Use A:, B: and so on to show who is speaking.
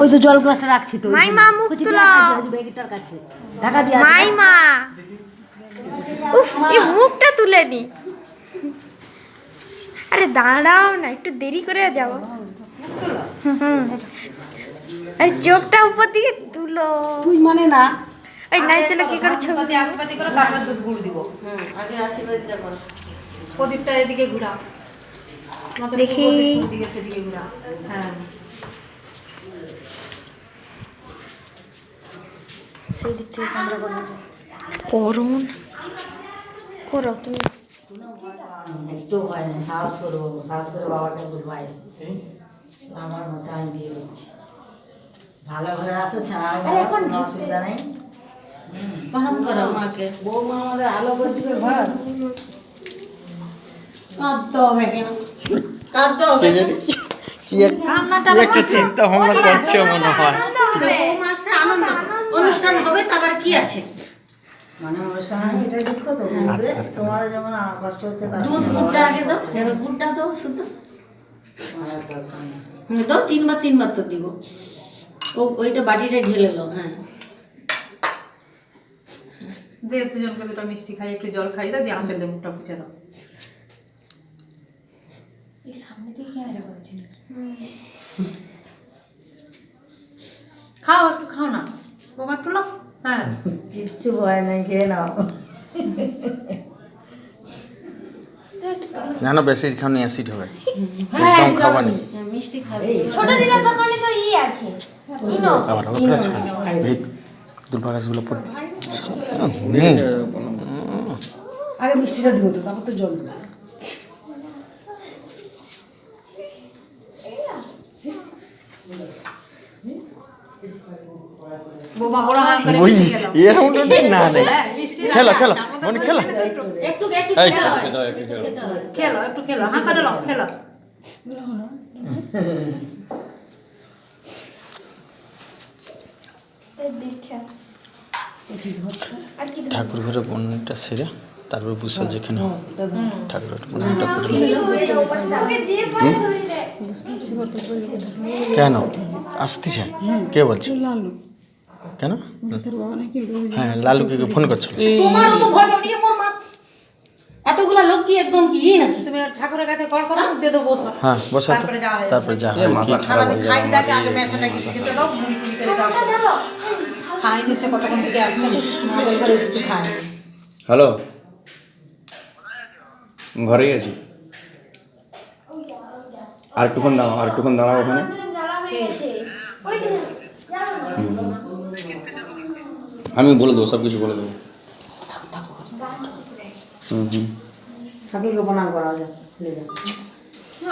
A: ওই তো জল গ্লাসটা রাখছি তো
B: মাইমা মুখ তুলো
A: ব্যাগটার কাছে ঢাকা দিয়ে
B: মাইমা উফ এই মুখটা তুলে নি আরে দাঁড়াও না একটু দেরি করে যাও আরে চোখটা উপর দিকে তুলো
A: তুই মানে না
B: এই নাই তুলে কি করে ছবি
C: আগে আশীর্বাদ করো তারপর দুধ গুড় দিব
A: আগে আশীর্বাদটা করো
C: প্রদীপটা এদিকে ঘুরা
B: দেখি
C: এদিকে সেদিকে ঘুরা হ্যাঁ
B: সেই দিক থেকে ক্যামেরা করো করুন করো তুমি
A: একটু হয় না সাহস করে বাবাকে বলবাই আমার মতো আমি বিয়ে করছি ভালো ঘরে আছে ছাড়া কোনো অসুবিধা নেই প্রণাম করো মাকে বৌমা আমাদের আলো করে দিবে ঘর কাঁদতে হবে কেন কাঁদতে হবে
D: একটা চিন্তা ভাবনা করছে মনে হয়।
A: বৌমা আসছে আনন্দ অনুষ্ঠান হবে তারপর কি আছে মানে অনুষ্ঠান এটা দেখো তো তোমার যেমন কষ্ট হচ্ছে দুধ গুড়টা আগে দাও এবার গুড়টা দাও শুধু দাও তিনবার তো দিব ওইটা বাটিটা ঢেলে লো হ্যাঁ
C: দে দুজনকে দুটো মিষ্টি খাই একটু জল খাই দাও দিয়ে আঁচল দিয়ে মুখটা মুছে দাও
B: এই সামনে থেকে ক্যামেরা করছি
C: খাও একটু খাও না বাবা একটু লো হ্যাঁ
A: কিচ্ছু ভয় নাই খেয়ে নাও
D: জানো বেশি খাওনি অ্যাসিড হবে
A: হ্যাঁ
D: কম খাবানি
A: মিষ্টি খাবে
B: ছোট দিদার দোকানে তো আছে ইনো
D: আবার ওটা ছয় এই দুর্ভাগাসগুলো পড়তে
A: আগে মিষ্টিটা দিব তো তারপর তো জল দেবো
C: বোমা বড় হাত করে
D: ওই
C: মিষ্টি খেলাও।
D: এরকম না নেই
C: মিষ্টি
D: খেলো খেলো মনে খেলো
A: একটু
D: এই
A: খেতে হয়
D: খেলো,
A: একটু খেতে হয়
C: খেলো একটু খেলো হাঁ করে লো খেলো
B: দেখা আর কি
D: ঠাকুর ঘরে বনটা সেরে তারপর বুঝা যেখানে ঠাকুরের বনটা করে
B: ওকে দিয়ে পরে ধরে দে
D: কেন আসতেছে কে বলছে কেন হ্যাঁ লালুকে ফোন করছিল
A: তোমারও তো ভয় পাবি মোর মা এতগুলা লোক কি একদম কি নাকি
C: তুমি ঠাকুরের কাছে কর করো দিয়ে দেবো বসো
D: হ্যাঁ বসা তো
C: তারপরে যাওয়া যাবে।
D: তারপরে যা হয় কি খারাপ
C: সারাদিন
D: হয়ে
C: খাই
D: যাবে
C: দাকে আগে মেশাটা কিছু খেতে দাও মুড়ি করে দাও খাইনি সে কতক্ষণ থেকে আসছে আমাদের ঘরে কিছু খায়নি
E: হ্যালো ঘরেই আছি আর একটুক্ষণ দাঁড়াও ওখানে
B: জ্বালা হয়ে গেছে ওইটা জানো না
E: আমি বলে দেবো সব কিছু বলে দেবো হুম
A: ঠাকুরকে প্রণাম করা যায়